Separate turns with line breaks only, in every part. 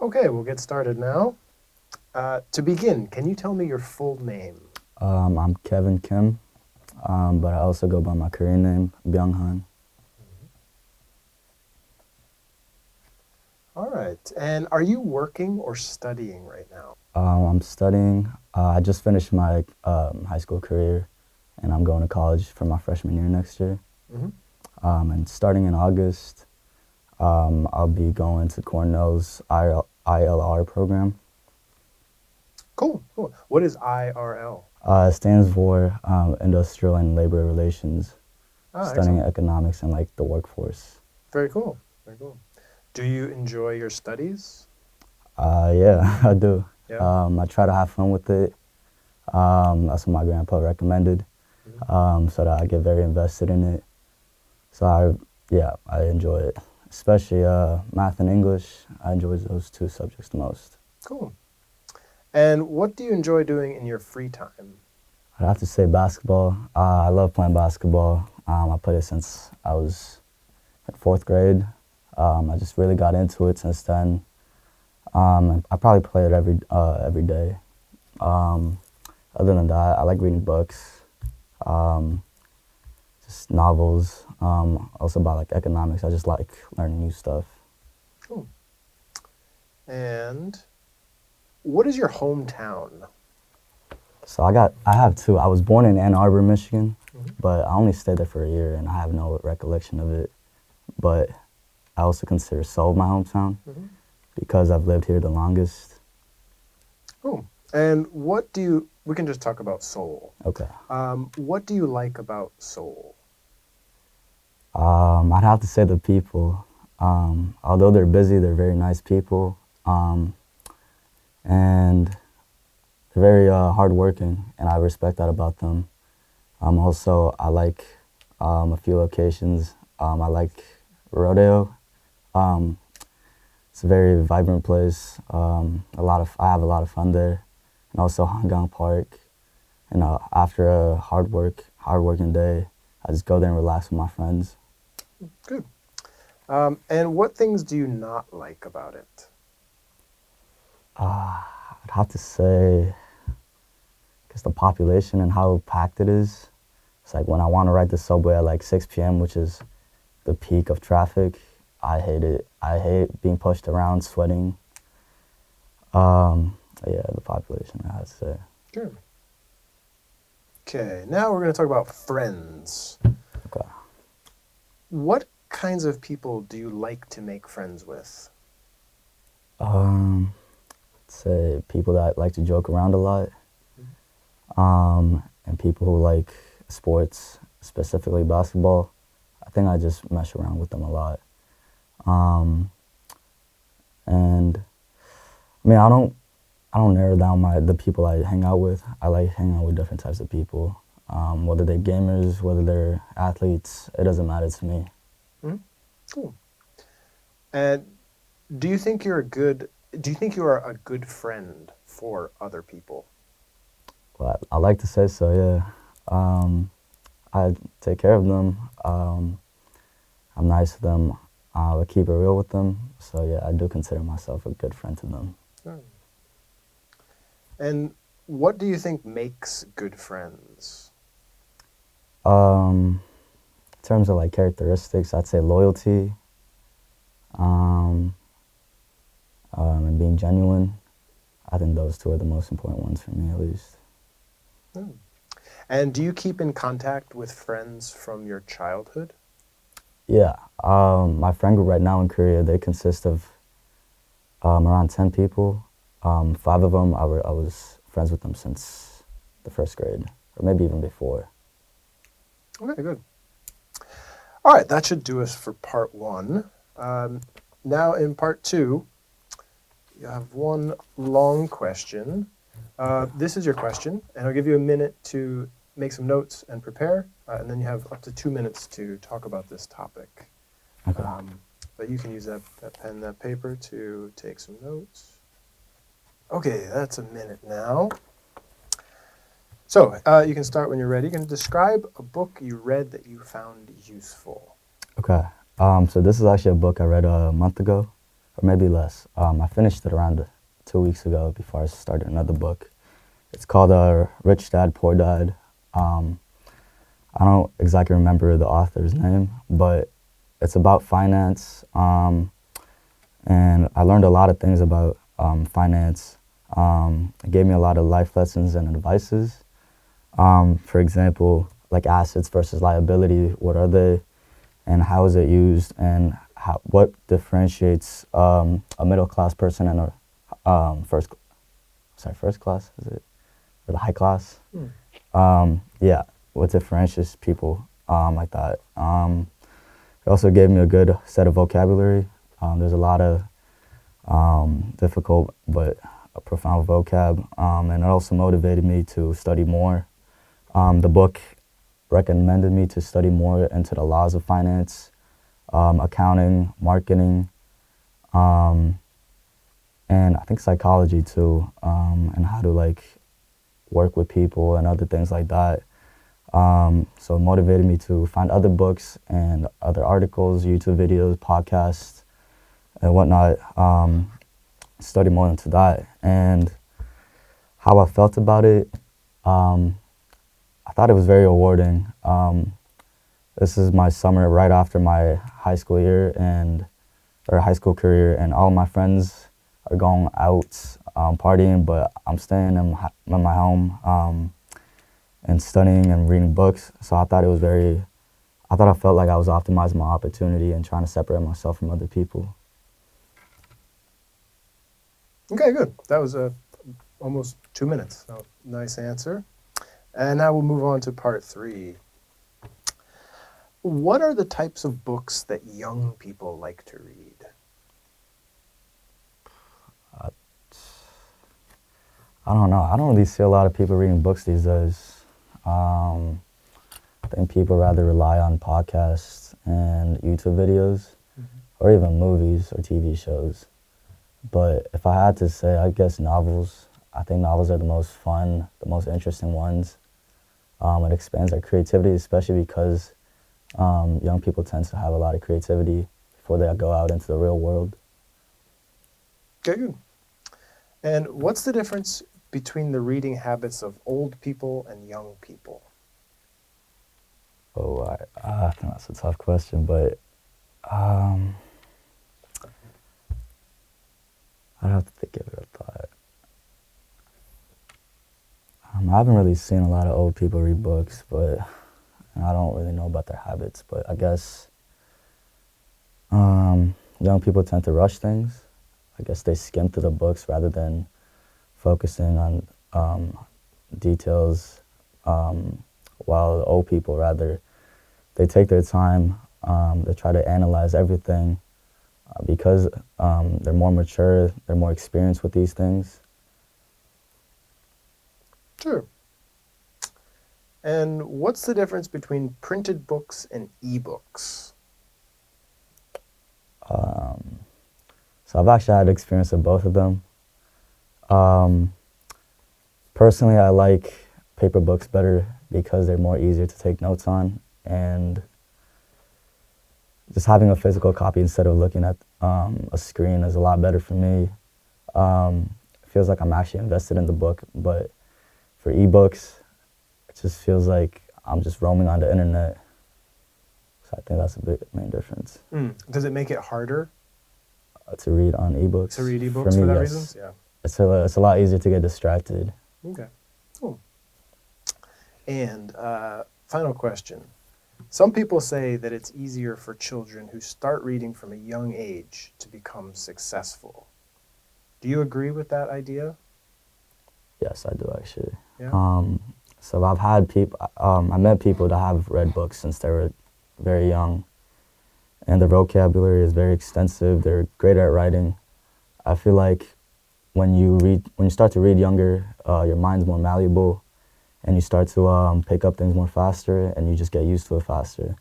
Okay, we'll get started now. To begin, can you tell me your full name?
I'm Kevin Kim, but I also go by my Korean name, Byung-han.
All right. And are you working or studying right now?
I'm studying. I just finished my high school career, and I'm going to college for my freshman year next year.
Hmm.
And starting in August, I'll be going to Cornell's ILR program.
Cool, cool. What is IRL?
It stands for Industrial and Labor Relations,
Ah,
studying
excellent.
economics and like the workforce.
Very cool, very cool. Do you enjoy your studies?
Yeah, I do.
Yeah.
I try to have fun with it. That's what my grandpa recommended,
Mhm.
so that I get very invested in it. So I enjoy it, especially math and English. I enjoy those two subjects the most.
Cool. And what do you enjoy doing in your free time?
I'd have to say basketball. I love playing basketball. I played it since I was in fourth grade. I just really got into it since then. I probably play it every day. Um, Other than that, I like reading books, um, just novels. Also about like economics. I just like learning new stuff.
Cool. And what is your hometown?
So I have two. I was born in Ann Arbor, Michigan,
Mhm.
but I only stayed there for a year and I have no recollection of it. But I also consider Seoul my hometown
Mhm.
because I've lived here the longest.
Cool. And we can just talk about Seoul.
Okay.
What do you like about Seoul?
I'd have to say the people. Although they're busy, they're very nice people. And they're very hardworking, and I respect that about them. Also, I like a few locations. I like Rodeo. Um, it's a very vibrant place. I have a lot of fun there, and also Hangang Park. And after a hard working day, I just go there and relax with my friends.
Good. And what things do you not like about it?
I'd have to say, because the population and how packed it is. It's like when I want to ride the subway at like 6 p.m., which is the peak of traffic. I hate it. I hate being pushed around, sweating. Yeah, the population, I have to say.
Sure. Okay, now we're going to talk about friends.
Okay.
What kinds of people do you like to make friends with?
I'd say people that like to joke around a lot, and people who like sports, specifically basketball. I think I just mess around with them a lot. Um, and I mean, I don't narrow down the people I hang out with. I like hanging out with different types of people. Whether they're gamers, whether they're athletes, it doesn't matter to me.
Mhm. Cool. And do you think you are a good friend for other people?
But I like to say so, yeah. I take care of them. I'm nice to them. I keep it real with them. So yeah, I do consider myself a good friend to them.
Sure. And what do you think makes good friends?
In terms of like characteristics, I'd say loyalty, um, and being genuine. I think those two are the most important ones for me, at least.
Hmm. And do you keep in contact with friends from your childhood?
Yeah, my friend group right now in Korea, they consist of around 10 people. Five of them, I was friends with them since the first grade, or maybe even before.
Okay, good. All right, that should do us for part one. Um, Now in part two, you have one long question. This is your question, and I'll give you a minute to make some notes and prepare, and then you have up to 2 minutes to talk about this topic.
Okay.
But you can use that pen, that paper to take some notes. Okay, that's a minute now. So you can start when you're ready. You can describe a book you read that you found useful.
Okay. So this is actually a book I read a month ago. or maybe less. I finished it around 2 weeks ago before I started another book. It's called Rich Dad, Poor Dad. I don't exactly remember the author's name, but it's about finance, and I learned a lot of things about finance. It gave me a lot of life lessons and advices. For example, like assets versus liability, what are they, and how is it used, and what differentiates a middle class person and a first class, is it, or the high class? Yeah, what differentiates people like that. It also gave me a good set of vocabulary. There's a lot of difficult but profound vocab, and it also motivated me to study more. The book recommended me to study more into the laws of finance, accounting, marketing, and I think psychology too, and how to like work with people and other things like that. So it motivated me to find other books and other articles, YouTube videos, podcasts, and whatnot, study more into that. And how I felt about it, I thought it was very rewarding. This is my summer right after my high school year or high school career, and all my friends are going out partying, but I'm staying in my home and studying and reading books. So I thought I felt like I was optimizing my opportunity and trying to separate myself from other people.
Okay, good. That was almost 2 minutes. So nice answer. And now we'll move on to part 3. What are the types of books that young people like to read?
I don't know. I don't really see a lot of people reading books these days. I think people rather rely on podcasts and YouTube videos, or even movies or TV shows. But if I had to say, I guess novels. I think novels are the most fun, the most interesting ones. It expands our creativity, especially because young people tend to have a lot of creativity before they go out into the real world.
Okay, good. And what's the difference between the reading habits of old people and young people?
Oh, I think that's a tough question, but I'd have to give it a thought. I haven't really seen a lot of old people read books, but I don't really know about their habits. But I guess young people tend to rush things. I guess they skim through the books rather than focusing on details, while the old people, rather, they take their time. They try to analyze everything because they're more mature, they're more experienced with these things.
Sure. And what's the difference between printed books and ebooks?
So I've actually had experience with both of them. Personally, I like paper books better because they're more easier to take notes on, and just having a physical copy instead of looking at a screen is a lot better for me. It feels like I'm actually invested in the book, but for ebooks, it just feels like I'm just roaming on the internet. So I think that's a big main difference.
Does it make it harder
to read on ebooks?
to read ebooks for that reason? Yeah.
It's a lot easier to get distracted.
Okay, cool. And final question. Some people say that it's easier for children who start reading from a young age to become successful. Do you agree with that idea?
Yes, I do actually.
Yeah.
So I've had people, I met people that have read books since they were very young, and their vocabulary is very extensive. They're great at writing. I feel like when you start to read younger, your mind's more malleable, and you start to pick up things more faster, and you just get used to it faster.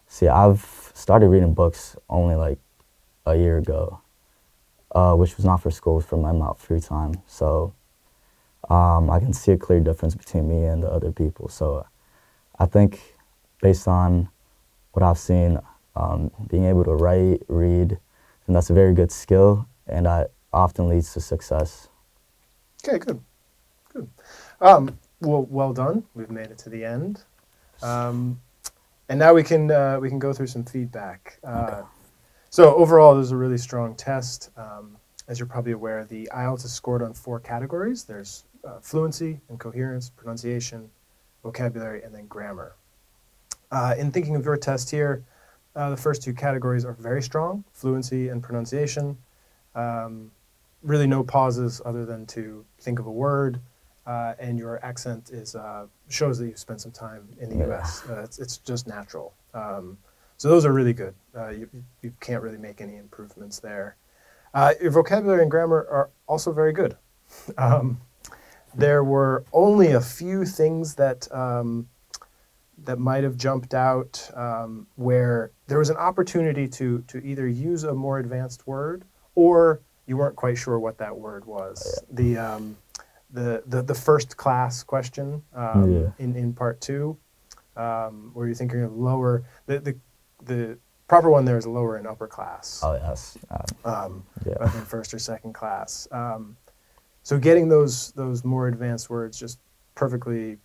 See, I've started reading books only like a year ago, which was not for school, it was for my free time. So I can see a clear difference between me and the other people. So I think based on what I've seen, being able to write, read, and that's a very good skill, and that often leads to success.
Okay, good. Good. Well done. We've made it to the end. And now we can go through some feedback. So overall, this is a really strong test. As you're probably aware, the IELTS is scored on 4 categories. There's fluency and coherence, pronunciation, vocabulary, and then grammar. In thinking of your test here, the first 2 categories are very strong, fluency and pronunciation. Really no pauses other than to think of a word, and your accent is shows that you've spent some time in the U.S. It's just natural. So those are really good. You can't really make any improvements there. Your vocabulary and grammar are also very good. There were only a few things that that might have jumped out where there was an opportunity to either use a more advanced word or you weren't quite sure what that word was. The first class question in part 2, where you're thinking of lower, the proper one there is lower and upper class.
Oh, yes.
Rather than first or second class. So getting those more advanced words just perfectly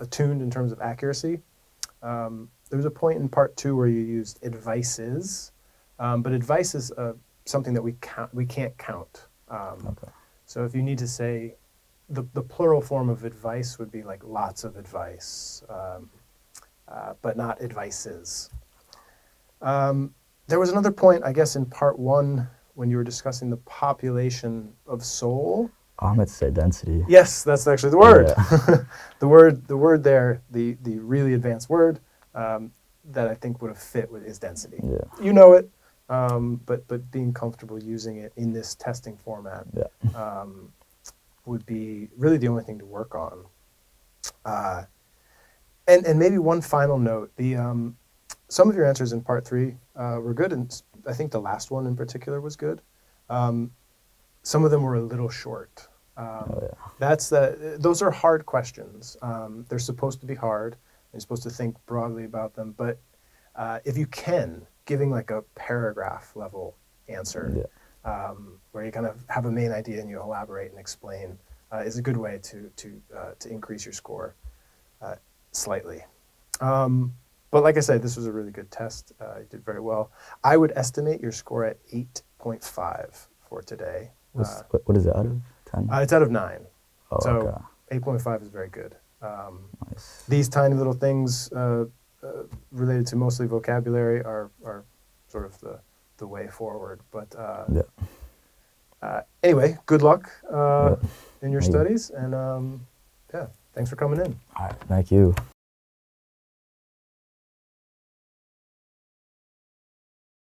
attuned in terms of accuracy. There was a point in part 2 where you used advices, but advice is something that we can't count. So if you need to say the plural form of advice would be like lots of advice, but not advices. There was another point, I guess, in part 1 when you were discussing the population of Seoul.
I meant to say density.
Yes, that's actually the word.
Yeah.
the word there, the really advanced word that I think would have fit is density.
Yeah.
You know it, but being comfortable using it in this testing format would be really the only thing to work on. And maybe one final note: some of your answers in part 3 were good, and I think the last one in particular was good. Some of them were a little short. Those are hard questions. They're supposed to be hard. You're supposed to think broadly about them. But if you can, giving like a paragraph level answer, where you kind of have a main idea and you elaborate and explain, is a good way to increase your score slightly. But like I said, this was a really good test. You did very well. I would estimate your score at 8.5 for today.
What is it, out of 10?
It's out of 9.
Oh,
so
okay.
8.5 is very good.
Nice.
These tiny little things related to mostly vocabulary are sort of the way forward. But anyway, good luck in your studies. And thanks for coming in.
All right, thank you.